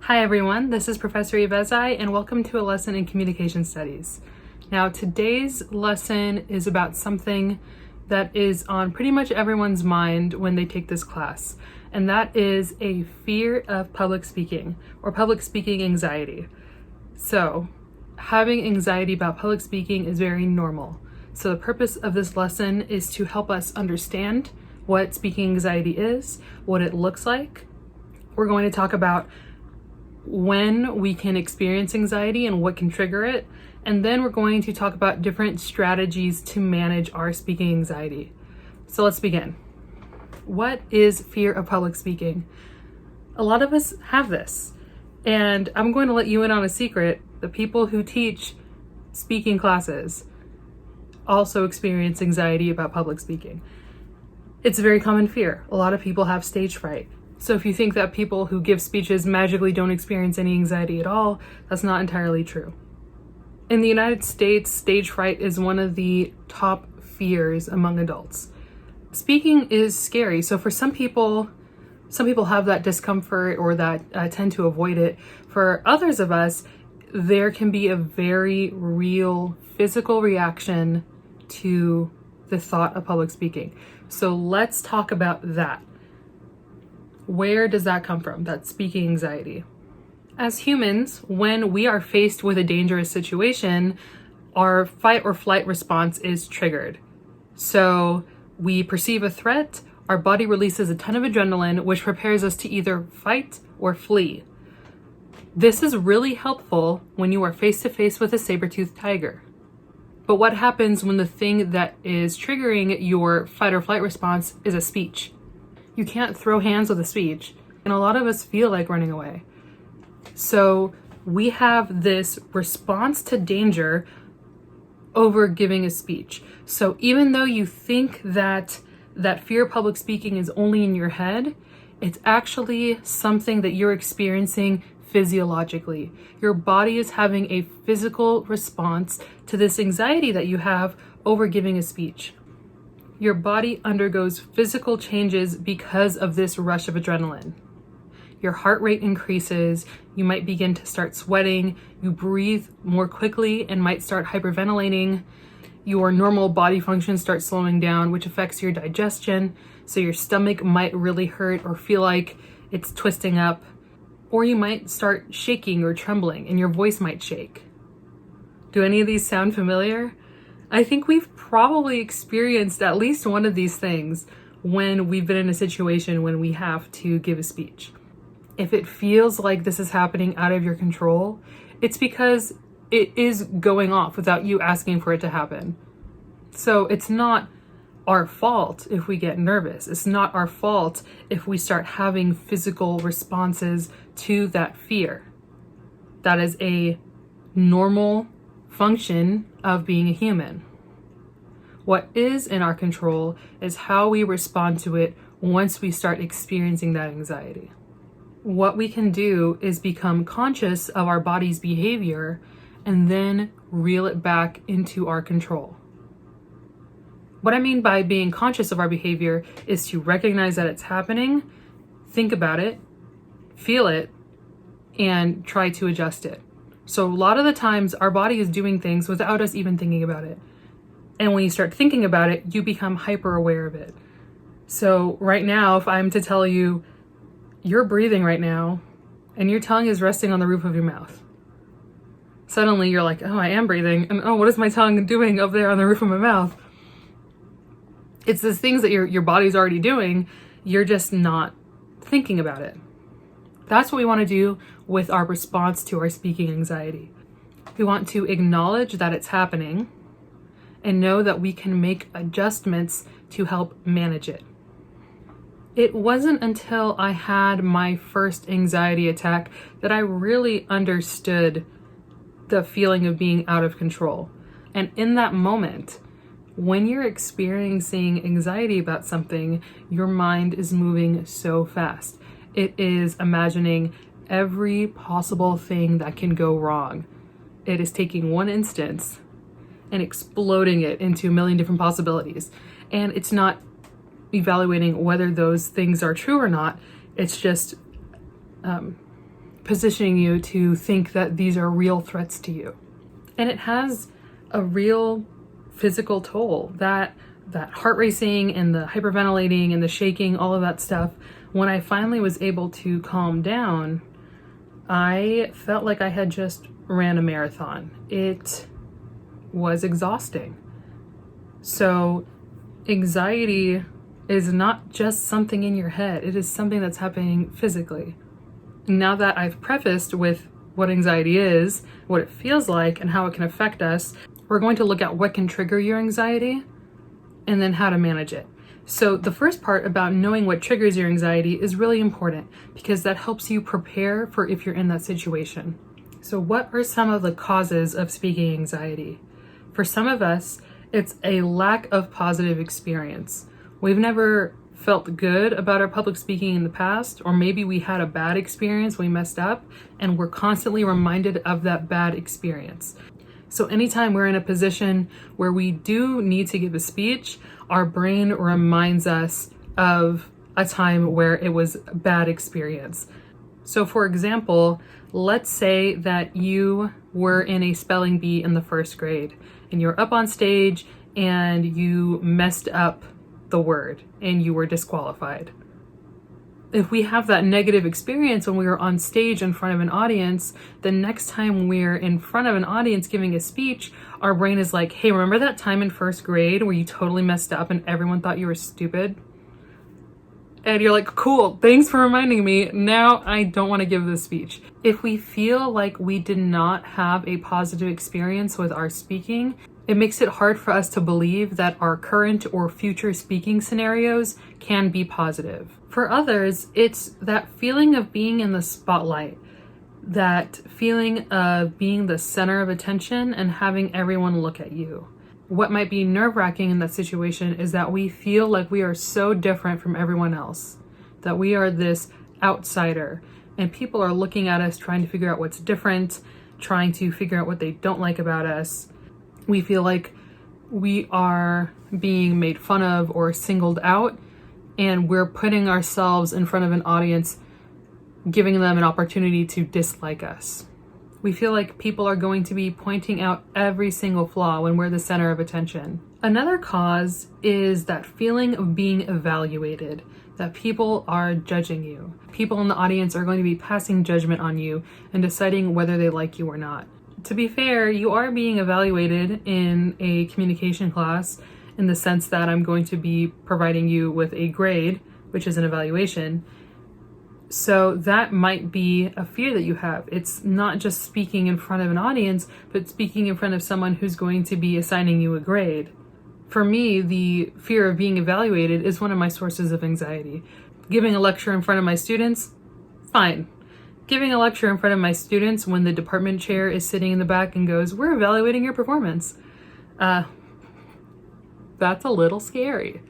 Hi everyone, this is Professor Ivezai and welcome to a lesson in communication studies. Now today's lesson is about something that is on pretty much everyone's mind when they take this class, and that is a fear of public speaking or public speaking anxiety. So having anxiety about public speaking is very normal. So the purpose of this lesson is to help us understand what speaking anxiety is, what it looks like. We're going to talk about when we can experience anxiety and what can trigger it. And then we're going to talk about different strategies to manage our speaking anxiety. So let's begin. What is fear of public speaking? A lot of us have this. And I'm going to let you in on a secret. The people who teach speaking classes also experience anxiety about public speaking. It's a very common fear. A lot of people have stage fright. So if you think that people who give speeches magically don't experience any anxiety at all, that's not entirely true. In the United States, stage fright is one of the top fears among adults. Speaking is scary. So for some people have that discomfort or that tend to avoid it. For others of us, there can be a very real physical reaction to the thought of public speaking. So let's talk about that. Where does that come from, that speaking anxiety? As humans, when we are faced with a dangerous situation, our fight or flight response is triggered. So we perceive a threat, our body releases a ton of adrenaline, which prepares us to either fight or flee. This is really helpful when you are face to face with a saber-toothed tiger. But what happens when the thing that is triggering your fight or flight response is a speech? You can't throw hands with a speech, and a lot of us feel like running away. So we have this response to danger over giving a speech. So even though you think that fear of public speaking is only in your head, it's actually something that you're experiencing physiologically. Your body is having a physical response to this anxiety that you have over giving a speech. Your body undergoes physical changes because of this rush of adrenaline. Your heart rate increases, you might begin to start sweating, you breathe more quickly and might start hyperventilating. Your normal body functions start slowing down, which affects your digestion. So your stomach might really hurt or feel like it's twisting up. Or you might start shaking or trembling and your voice might shake. Do any of these sound familiar? I think we've probably experienced at least one of these things when we've been in a situation when we have to give a speech. If it feels like this is happening out of your control, it's because it is going off without you asking for it to happen. So it's not our fault if we get nervous. It's not our fault if we start having physical responses to that fear. That is a normal function of being a human. What is in our control is how we respond to it once we start experiencing that anxiety. What we can do is become conscious of our body's behavior and then reel it back into our control. What I mean by being conscious of our behavior is to recognize that it's happening, think about it, feel it, and try to adjust it. So a lot of the times our body is doing things without us even thinking about it. And when you start thinking about it, you become hyper aware of it. So right now, if I'm to tell you, you're breathing right now and your tongue is resting on the roof of your mouth. Suddenly you're like, oh, I am breathing. And oh, what is my tongue doing up there on the roof of my mouth? It's these things that your body's already doing. You're just not thinking about it. That's what we want to do with our response to our speaking anxiety. We want to acknowledge that it's happening and know that we can make adjustments to help manage it. It wasn't until I had my first anxiety attack that I really understood the feeling of being out of control. And in that moment, when you're experiencing anxiety about something, your mind is moving so fast. It is imagining every possible thing that can go wrong. It is taking one instance and exploding it into a million different possibilities. And it's not evaluating whether those things are true or not. It's just positioning you to think that these are real threats to you. And it has a real physical toll. That heart racing and the hyperventilating and the shaking, all of that stuff, when I finally was able to calm down, I felt like I had just ran a marathon. It was exhausting. So anxiety is not just something in your head, it is something that's happening physically. Now that I've prefaced with what anxiety is, what it feels like, and how it can affect us, we're going to look at what can trigger your anxiety and then how to manage it. So the first part about knowing what triggers your anxiety is really important because that helps you prepare for if you're in that situation. So what are some of the causes of speaking anxiety? For some of us, it's a lack of positive experience. We've never felt good about our public speaking in the past, or maybe we had a bad experience, we messed up, and we're constantly reminded of that bad experience. So anytime we're in a position where we do need to give a speech, our brain reminds us of a time where it was a bad experience. So for example, let's say that you were in a spelling bee in the first grade and you're up on stage and you messed up the word and you were disqualified. If we have that negative experience when we were on stage in front of an audience, the next time we're in front of an audience giving a speech, our brain is like, hey, remember that time in first grade where you totally messed up and everyone thought you were stupid? And you're like, cool, thanks for reminding me. Now I don't want to give this speech. If we feel like we did not have a positive experience with our speaking, it makes it hard for us to believe that our current or future speaking scenarios can be positive. For others, it's that feeling of being in the spotlight, that feeling of being the center of attention and having everyone look at you. What might be nerve-wracking in that situation is that we feel like we are so different from everyone else, that we are this outsider, and people are looking at us trying to figure out what's different, trying to figure out what they don't like about us. We feel like we are being made fun of or singled out, and we're putting ourselves in front of an audience, giving them an opportunity to dislike us. We feel like people are going to be pointing out every single flaw when we're the center of attention. Another cause is that feeling of being evaluated, that people are judging you. People in the audience are going to be passing judgment on you and deciding whether they like you or not. To be fair, you are being evaluated in a communication class in the sense that I'm going to be providing you with a grade, which is an evaluation. So that might be a fear that you have. It's not just speaking in front of an audience, but speaking in front of someone who's going to be assigning you a grade. For me, the fear of being evaluated is one of my sources of anxiety. Giving a lecture in front of my students, fine. Giving a lecture in front of my students when the department chair is sitting in the back and goes, "We're evaluating your performance." That's a little scary.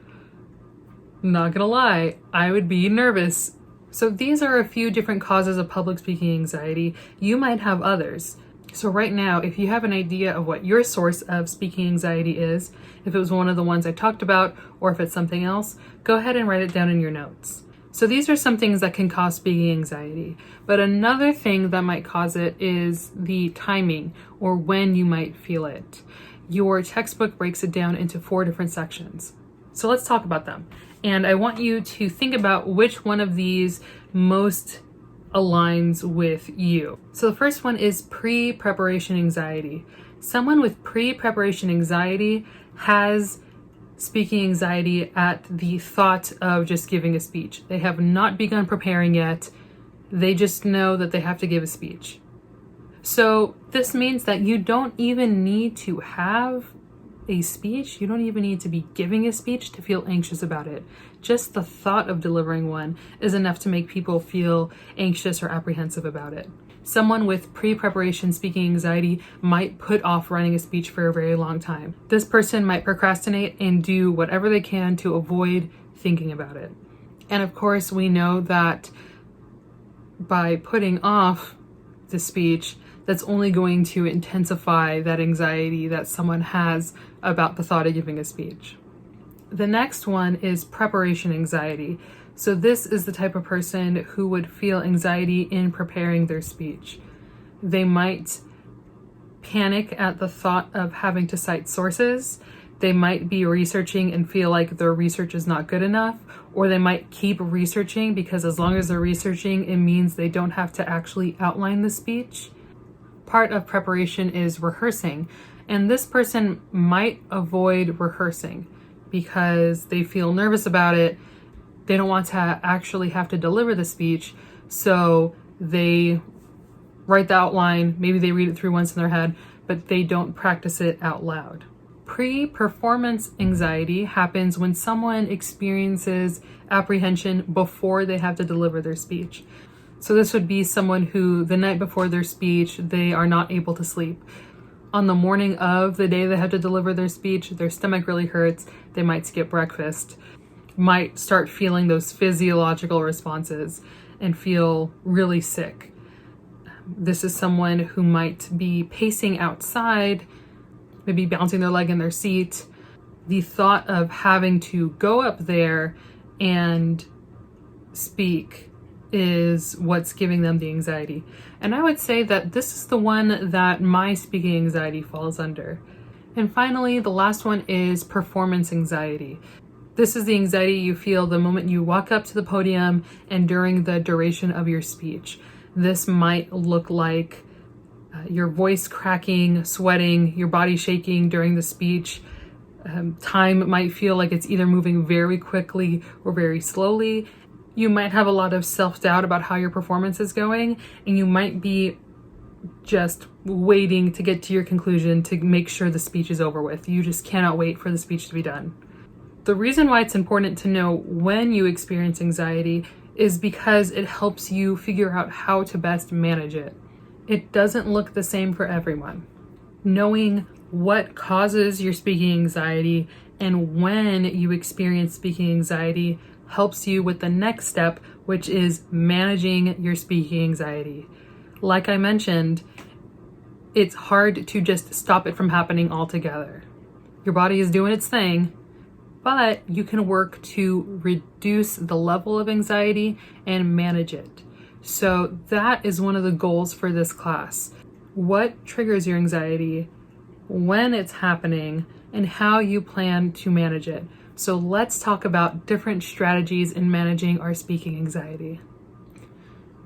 Not gonna lie, I would be nervous. So these are a few different causes of public speaking anxiety. You might have others. So right now, if you have an idea of what your source of speaking anxiety is, if it was one of the ones I talked about, or if it's something else, go ahead and write it down in your notes. So these are some things that can cause speaking anxiety. But another thing that might cause it is the timing or when you might feel it. Your textbook breaks it down into 4 different sections. So let's talk about them. And I want you to think about which one of these most aligns with you. So the first one is pre-preparation anxiety. Someone with pre-preparation anxiety has speaking anxiety at the thought of just giving a speech. They have not begun preparing yet. They just know that they have to give a speech. So this means that you don't even need to have a speech. You don't even need to be giving a speech to feel anxious about it. Just the thought of delivering one is enough to make people feel anxious or apprehensive about it. Someone with pre-preparation speaking anxiety might put off writing a speech for a very long time. This person might procrastinate and do whatever they can to avoid thinking about it. And of course, we know that by putting off the speech, that's only going to intensify that anxiety that someone has about the thought of giving a speech. The next one is preparation anxiety. So this is the type of person who would feel anxiety in preparing their speech. They might panic at the thought of having to cite sources. They might be researching and feel like their research is not good enough, or they might keep researching because as long as they're researching, it means they don't have to actually outline the speech. Part of preparation is rehearsing, and this person might avoid rehearsing because they feel nervous about it. They don't want to actually have to deliver the speech, so they write the outline, maybe they read it through once in their head, but they don't practice it out loud. Pre-performance anxiety happens when someone experiences apprehension before they have to deliver their speech. So this would be someone who the night before their speech, they are not able to sleep. On the morning of the day they have to deliver their speech, their stomach really hurts, they might skip breakfast, might start feeling those physiological responses and feel really sick. This is someone who might be pacing outside, maybe bouncing their leg in their seat. The thought of having to go up there and speak is what's giving them the anxiety. And I would say that this is the one that my speaking anxiety falls under. And finally, the last one is performance anxiety. This is the anxiety you feel the moment you walk up to the podium and during the duration of your speech. This might look like your voice cracking, sweating, your body shaking during the speech. Time might feel like it's either moving very quickly or very slowly. You might have a lot of self-doubt about how your performance is going, and you might be just waiting to get to your conclusion to make sure the speech is over with. You just cannot wait for the speech to be done. The reason why it's important to know when you experience anxiety is because it helps you figure out how to best manage it. It doesn't look the same for everyone. Knowing what causes your speaking anxiety and when you experience speaking anxiety helps you with the next step, which is managing your speaking anxiety. Like I mentioned, it's hard to just stop it from happening altogether. Your body is doing its thing, but you can work to reduce the level of anxiety and manage it. So that is one of the goals for this class. What triggers your anxiety, when it's happening, and how you plan to manage it. So let's talk about different strategies in managing our speaking anxiety.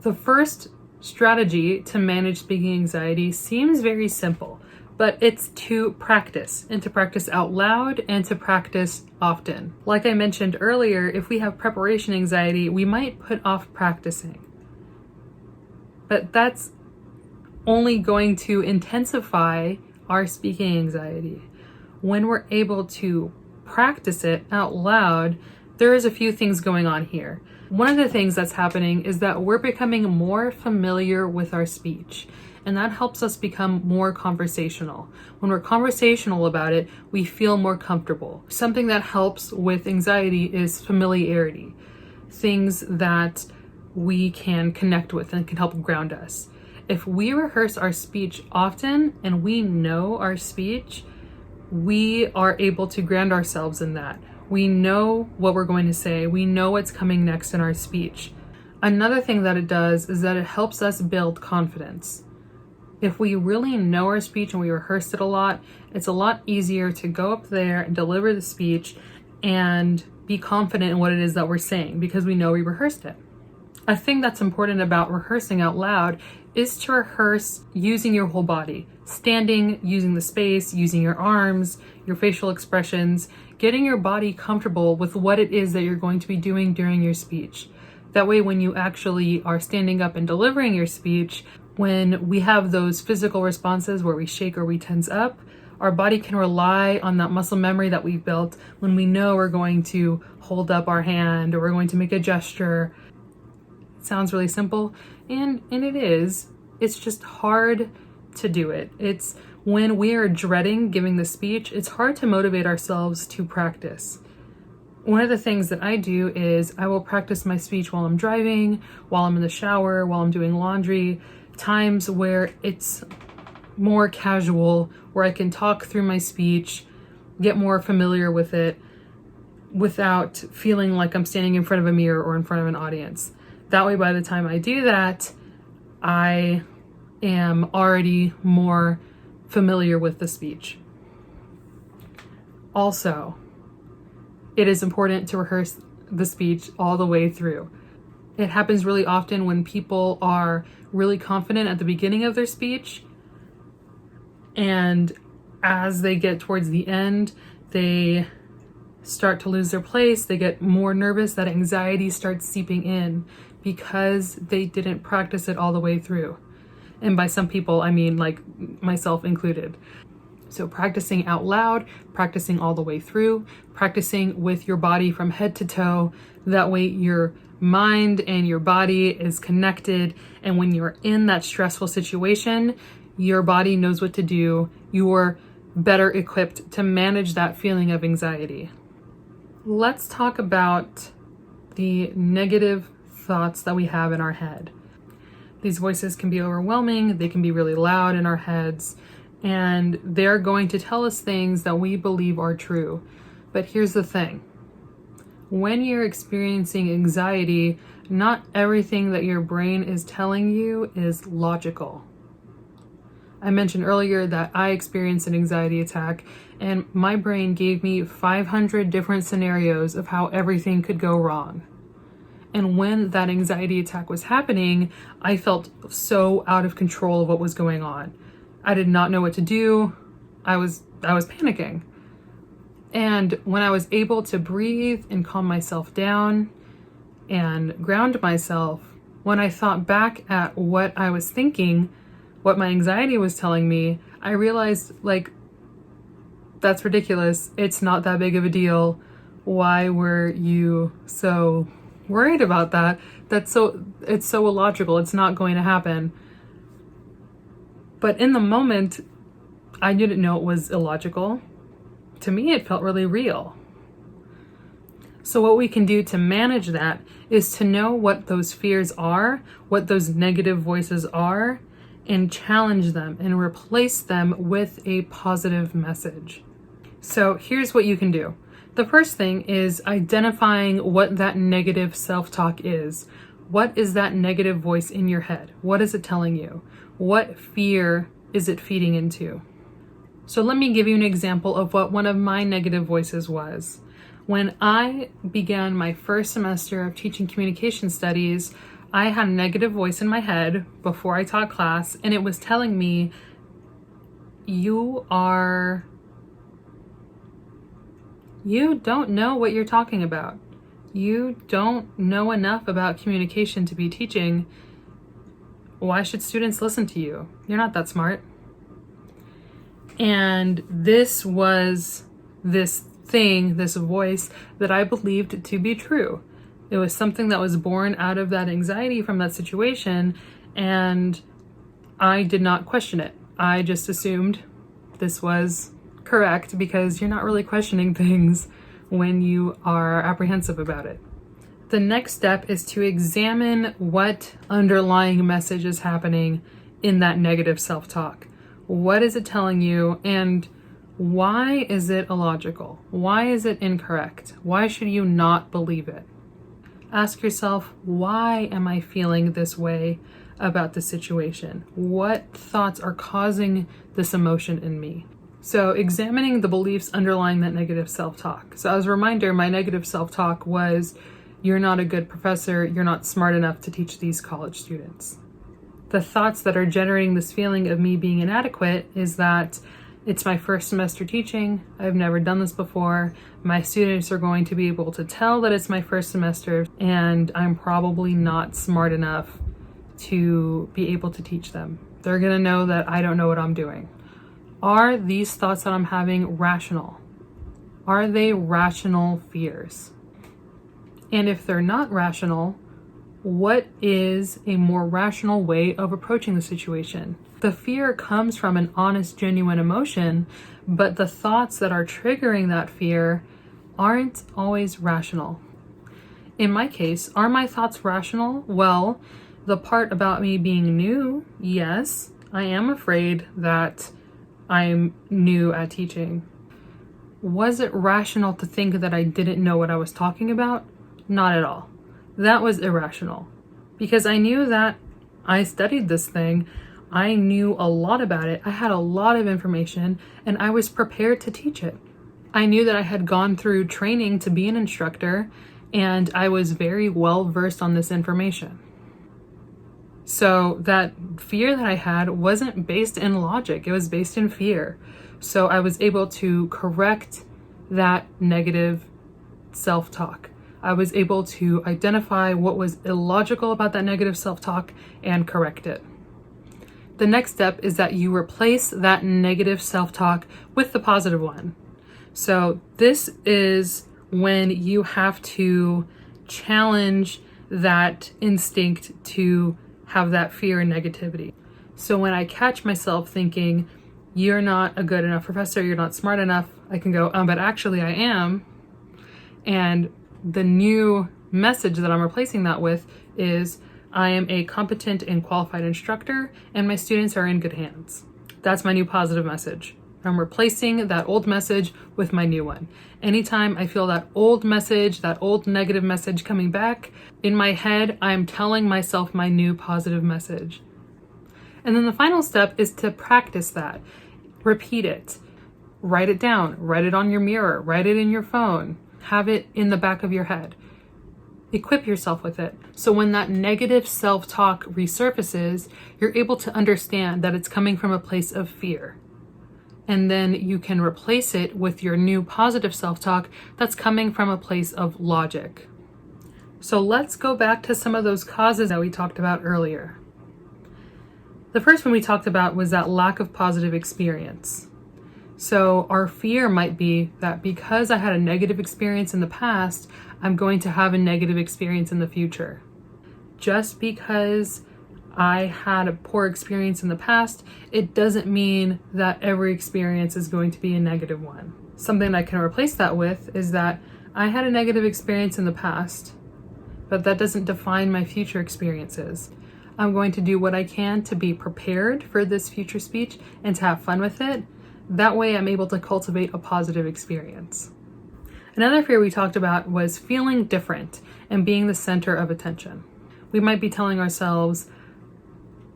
The first strategy to manage speaking anxiety seems very simple, but it's to practice, and to practice out loud and to practice often. Like I mentioned earlier, if we have preparation anxiety, we might put off practicing. But that's only going to intensify our speaking anxiety. When we're able to practice it out loud, there is a few things going on here. One of the things that's happening is that we're becoming more familiar with our speech, and that helps us become more conversational. When we're conversational about it, we feel more comfortable. Something that helps with anxiety is familiarity, things that we can connect with and can help ground us. If we rehearse our speech often and we know our speech, we are able to ground ourselves in that. We know what we're going to say. We know what's coming next in our speech. Another thing that it does is that it helps us build confidence. If we really know our speech and we rehearsed it a lot, it's a lot easier to go up there and deliver the speech and be confident in what it is that we're saying because we know we rehearsed it. A thing that's important about rehearsing out loud is to rehearse using your whole body. Standing, using the space, using your arms, your facial expressions, getting your body comfortable with what it is that you're going to be doing during your speech. That way, when you actually are standing up and delivering your speech, when we have those physical responses where we shake or we tense up, our body can rely on that muscle memory that we've built when we know we're going to hold up our hand or we're going to make a gesture. It sounds really simple, and it is. It's just hard to do it. It's when we are dreading giving the speech, it's hard to motivate ourselves to practice. One of the things that I do is I will practice my speech while I'm driving, while I'm in the shower, while I'm doing laundry, times where it's more casual, where I can talk through my speech, get more familiar with it. without feeling like I'm standing in front of a mirror or in front of an audience. That way, by the time I do that, I am already more familiar with the speech. Also, it is important to rehearse the speech all the way through. It happens really often when people are really confident at the beginning of their speech, and as they get towards the end, they start to lose their place, they get more nervous, that anxiety starts seeping in because they didn't practice it all the way through. And by some people, I mean like myself included. So practicing out loud, practicing all the way through, practicing with your body from head to toe. That way your mind and your body is connected. And when you're in that stressful situation, your body knows what to do. You're better equipped to manage that feeling of anxiety. Let's talk about the negative thoughts that we have in our head. These voices can be overwhelming. They can be really loud in our heads. And they're going to tell us things that we believe are true. But here's the thing. When you're experiencing anxiety, not everything that your brain is telling you is logical. I mentioned earlier that I experienced an anxiety attack, and my brain gave me 500 different scenarios of how everything could go wrong. And when that anxiety attack was happening, I felt so out of control of what was going on. I did not know what to do. I was panicking. And when I was able to breathe and calm myself down and ground myself, when I thought back at what I was thinking, what my anxiety was telling me, I realized, like, that's ridiculous. It's not that big of a deal. Why were you so worried about that? It's so illogical. It's not going to happen. But in the moment, I didn't know it was illogical. To me, it felt really real. So what we can do to manage that is to know what those fears are, what those negative voices are, and challenge them and replace them with a positive message. So here's what you can do. The first thing is identifying what that negative self-talk is. What is that negative voice in your head? What is it telling you? What fear is it feeding into? So let me give you an example of what one of my negative voices was. When I began my first semester of teaching communication studies, I had a negative voice in my head before I taught class, and it was telling me, you don't know what you're talking about. You don't know enough about communication to be teaching. Why should students listen to you? You're not that smart. And this was this voice that I believed to be true. It was something that was born out of that anxiety from that situation, and I did not question it. I just assumed this was correct because you're not really questioning things when you are apprehensive about it. The next step is to examine what underlying message is happening in that negative self-talk. What is it telling you, and why is it illogical? Why is it incorrect? Why should you not believe it? Ask yourself, why am I feeling this way about the situation? What thoughts are causing this emotion in me? So examining the beliefs underlying that negative self-talk. So as a reminder, my negative self-talk was, you're not a good professor, you're not smart enough to teach these college students. The thoughts that are generating this feeling of me being inadequate is that it's my first semester teaching, I've never done this before, my students are going to be able to tell that it's my first semester, and I'm probably not smart enough to be able to teach them. They're gonna know that I don't know what I'm doing. Are these thoughts that I'm having rational? Are they rational fears? And if they're not rational, what is a more rational way of approaching the situation? The fear comes from an honest, genuine emotion, but the thoughts that are triggering that fear aren't always rational. In my case, are my thoughts rational? Well, the part about me being new, yes, I am afraid that I'm new at teaching. Was it rational to think that I didn't know what I was talking about? Not at all. That was irrational, because I knew that I studied this thing. I knew a lot about it. I had a lot of information, and I was prepared to teach it. I knew that I had gone through training to be an instructor, and I was very well versed on this information. So that fear that I had wasn't based in logic, it was based in fear. So I was able to correct that negative self-talk. I was able to identify what was illogical about that negative self-talk and correct it. The next step is that you replace that negative self-talk with the positive one. So this is when you have to challenge that instinct to have that fear and negativity. So when I catch myself thinking, you're not a good enough professor, you're not smart enough, I can go, but actually I am. And the new message that I'm replacing that with is, I am a competent and qualified instructor, and my students are in good hands. That's my new positive message. I'm replacing that old message with my new one. Anytime I feel that old message, that old negative message coming back, in my head, I'm telling myself my new positive message. And then the final step is to practice that. Repeat it. Write it down. Write it on your mirror. Write it in your phone. Have it in the back of your head. Equip yourself with it. So when that negative self-talk resurfaces, you're able to understand that it's coming from a place of fear. And then you can replace it with your new positive self-talk that's coming from a place of logic. So let's go back to some of those causes that we talked about earlier. The first one we talked about was that lack of positive experience. So our fear might be that because I had a negative experience in the past, I'm going to have a negative experience in the future. Just because I had a poor experience in the past, it doesn't mean that every experience is going to be a negative one. Something I can replace that with is that I had a negative experience in the past, but that doesn't define my future experiences. I'm going to do what I can to be prepared for this future speech and to have fun with it. That way I'm able to cultivate a positive experience. Another fear we talked about was feeling different and being the center of attention. We might be telling ourselves,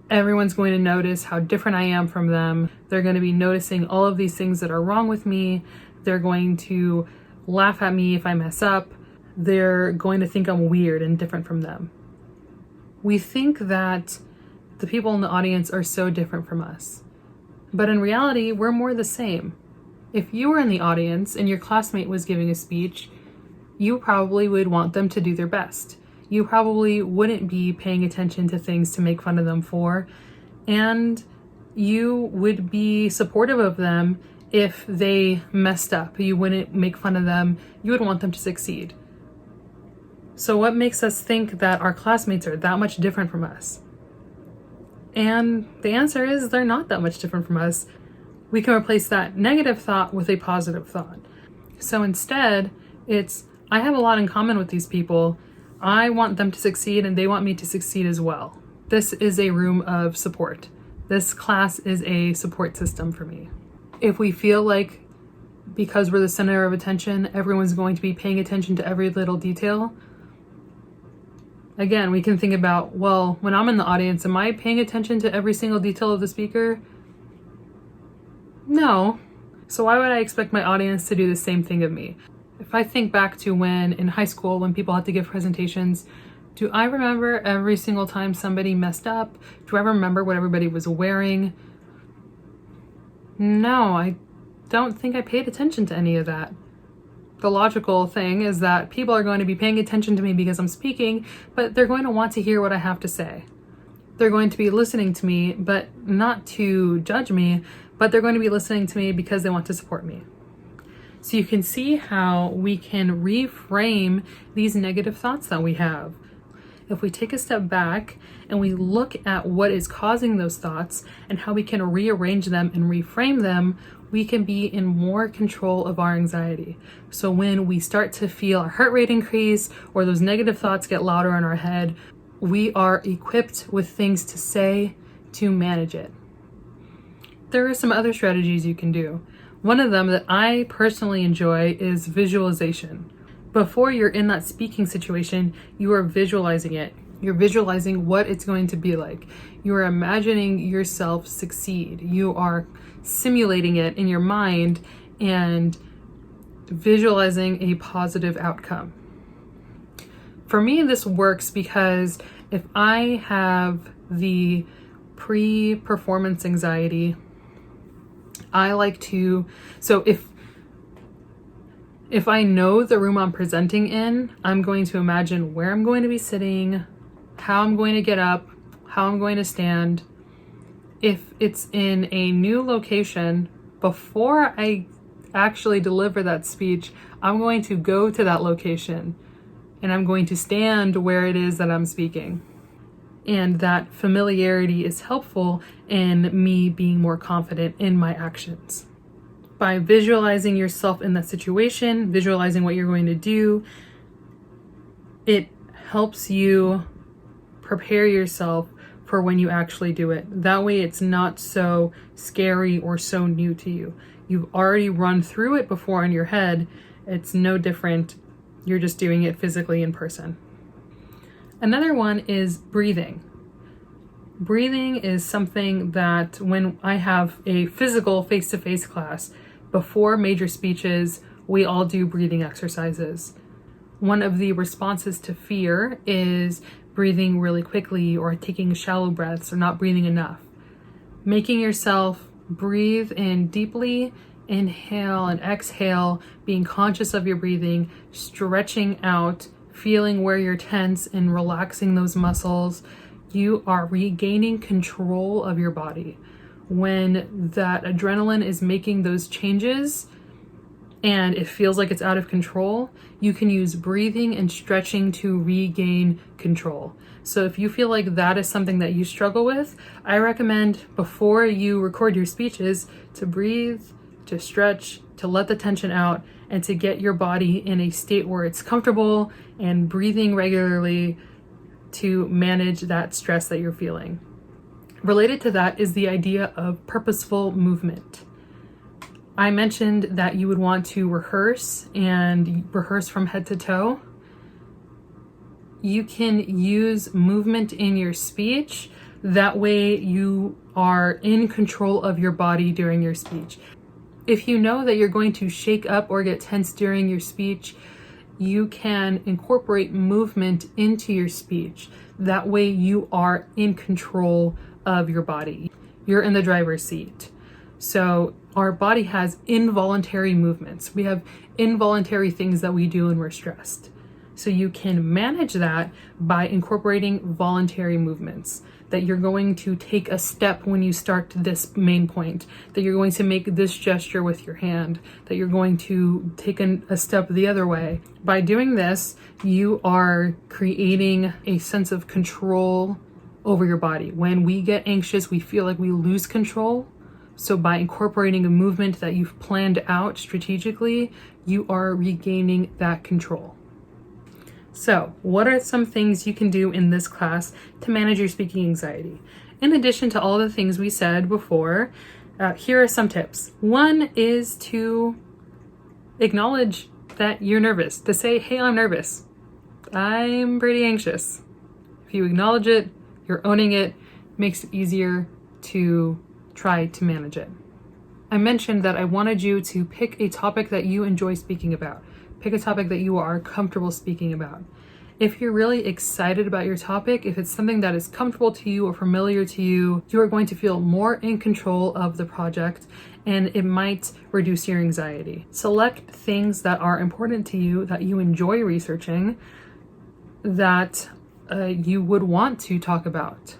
everyone's going to notice how different I am from them. They're going to be noticing all of these things that are wrong with me. They're going to laugh at me if I mess up. They're going to think I'm weird and different from them. We think that the people in the audience are so different from us. But in reality, we're more the same. If you were in the audience and your classmate was giving a speech, you probably would want them to do their best. You probably wouldn't be paying attention to things to make fun of them for, and you would be supportive of them if they messed up. You wouldn't make fun of them. You would want them to succeed. So what makes us think that our classmates are that much different from us? And the answer is they're not that much different from us. We can replace that negative thought with a positive thought. So instead, it's, I have a lot in common with these people. I want them to succeed and they want me to succeed as well. This is a room of support. This class is a support system for me. If we feel like because we're the center of attention, everyone's going to be paying attention to every little detail, again, we can think about, well, when I'm in the audience, am I paying attention to every single detail of the speaker? No. So why would I expect my audience to do the same thing of me? If I think back to when in high school, when people had to give presentations, do I remember every single time somebody messed up? Do I remember what everybody was wearing? No, I don't think I paid attention to any of that. The logical thing is that people are going to be paying attention to me because I'm speaking, but they're going to want to hear what I have to say. They're going to be listening to me, but not to judge me, but they're going to be listening to me because they want to support me. So you can see how we can reframe these negative thoughts that we have. If we take a step back and we look at what is causing those thoughts and how we can rearrange them and reframe them, we can be in more control of our anxiety. So when we start to feel our heart rate increase or those negative thoughts get louder in our head, we are equipped with things to say to manage it. There are some other strategies you can do. One of them that I personally enjoy is visualization. Before you're in that speaking situation, you are visualizing it. You're visualizing what it's going to be like. You are imagining yourself succeed. You are simulating it in your mind and visualizing a positive outcome. For me, this works because if I have the pre-performance anxiety, I like to, so if I know the room I'm presenting in, I'm going to imagine where I'm going to be sitting, how I'm going to get up, how I'm going to stand. If it's in a new location, before I actually deliver that speech, I'm going to go to that location and I'm going to stand where it is that I'm speaking. And that familiarity is helpful in me being more confident in my actions. By visualizing yourself in that situation, visualizing what you're going to do, it helps you prepare yourself for when you actually do it. That way it's not so scary or so new to you. You've already run through it before in your head. It's no different. You're just doing it physically in person. Another one is breathing. Breathing is something that when I have a physical face-to-face class, before major speeches, we all do breathing exercises. One of the responses to fear is breathing really quickly or taking shallow breaths or not breathing enough. Making yourself breathe in deeply, inhale and exhale, being conscious of your breathing, stretching out, feeling where you're tense and relaxing those muscles. You are regaining control of your body. When that adrenaline is making those changes and it feels like it's out of control, you can use breathing and stretching to regain control. So if you feel like that is something that you struggle with, I recommend before you record your speeches to breathe, to stretch, to let the tension out, and to get your body in a state where it's comfortable and breathing regularly to manage that stress that you're feeling. Related to that is the idea of purposeful movement. I mentioned that you would want to rehearse from head to toe. You can use movement in your speech. That way you are in control of your body during your speech. If you know that you're going to shake up or get tense during your speech, you can incorporate movement into your speech. That way you are in control of your body. You're in the driver's seat. So our body has involuntary movements. We have involuntary things that we do when we're stressed. So you can manage that by incorporating voluntary movements. That you're going to take a step when you start this main point, that you're going to make this gesture with your hand, that you're going to take a step the other way. By doing this, you are creating a sense of control over your body. When we get anxious, we feel like we lose control. So by incorporating a movement that you've planned out strategically, you are regaining that control. So, what are some things you can do in this class to manage your speaking anxiety? In addition to all the things we said before, here are some tips. One is to acknowledge that you're nervous, to say, hey, I'm nervous. I'm pretty anxious. If you acknowledge it, you're owning it, makes it easier to try to manage it. I mentioned that I wanted you to pick a topic that you enjoy speaking about. Pick a topic that you are comfortable speaking about. If you're really excited about your topic, if it's something that is comfortable to you or familiar to you, you are going to feel more in control of the project and it might reduce your anxiety. Select things that are important to you, that you enjoy researching, that you would want to talk about.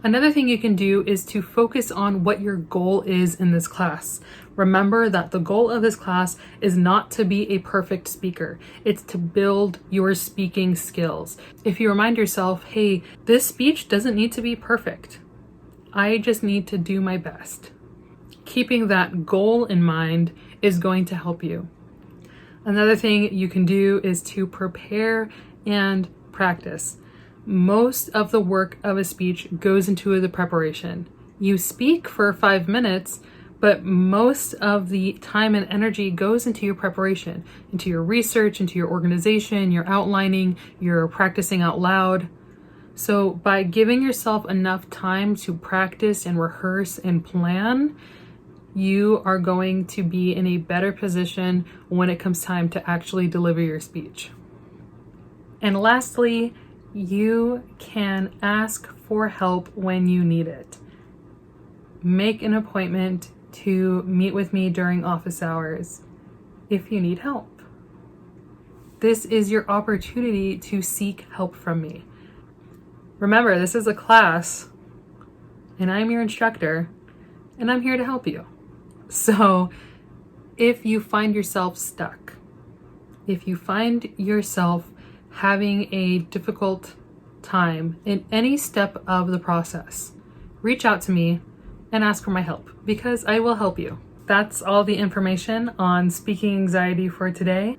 Another thing you can do is to focus on what your goal is in this class. Remember that the goal of this class is not to be a perfect speaker. It's to build your speaking skills. If you remind yourself, hey, this speech doesn't need to be perfect. I just need to do my best. Keeping that goal in mind is going to help you. Another thing you can do is to prepare and practice. Most of the work of a speech goes into the preparation. You speak for 5 minutes, but most of the time and energy goes into your preparation, into your research, into your organization, your outlining, your practicing out loud. So by giving yourself enough time to practice and rehearse and plan, you are going to be in a better position when it comes time to actually deliver your speech. And lastly, you can ask for help when you need it. Make an appointment to meet with me during office hours if you need help. This is your opportunity to seek help from me. Remember, this is a class, and I'm your instructor, and I'm here to help you. So if you find yourself stuck, if you find yourself having a difficult time in any step of the process, reach out to me and ask for my help, because I will help you. That's all the information on speaking anxiety for today.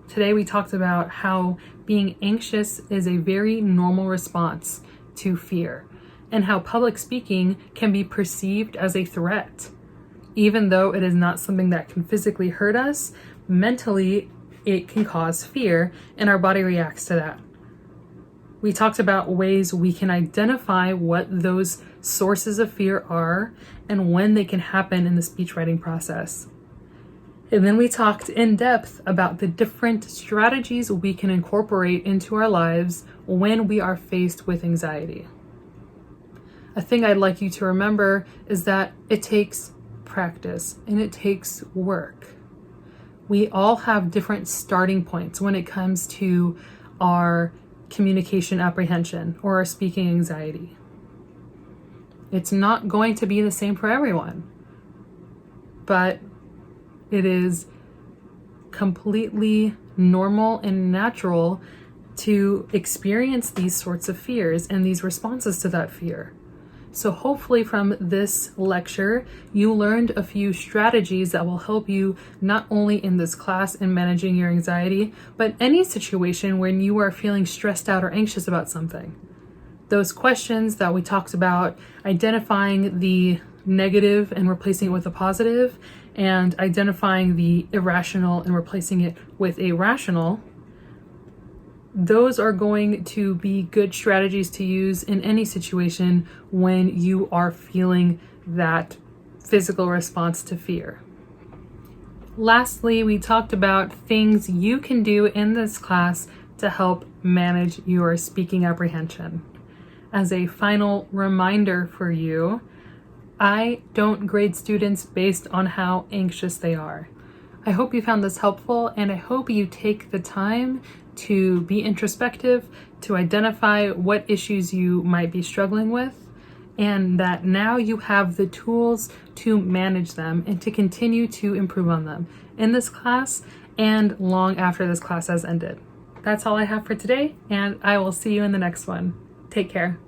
Today we talked about how being anxious is a very normal response to fear, and how public speaking can be perceived as a threat. Even though it is not something that can physically hurt us, mentally it can cause fear, and our body reacts to that. We talked about ways we can identify what those sources of fear are and when they can happen in the speech writing process. And then we talked in depth about the different strategies we can incorporate into our lives when we are faced with anxiety. A thing I'd like you to remember is that it takes practice and it takes work. We all have different starting points when it comes to our communication apprehension or our speaking anxiety. It's not going to be the same for everyone, but it is completely normal and natural to experience these sorts of fears and these responses to that fear. So hopefully from this lecture, you learned a few strategies that will help you not only in this class in managing your anxiety, but any situation when you are feeling stressed out or anxious about something. Those questions that we talked about, identifying the negative and replacing it with a positive, and identifying the irrational and replacing it with a rational, those are going to be good strategies to use in any situation when you are feeling that physical response to fear. Lastly, we talked about things you can do in this class to help manage your speaking apprehension. As a final reminder for you, I don't grade students based on how anxious they are. I hope you found this helpful, and I hope you take the time to be introspective, to identify what issues you might be struggling with, and that now you have the tools to manage them and to continue to improve on them in this class and long after this class has ended. That's all I have for today, and I will see you in the next one. Take care.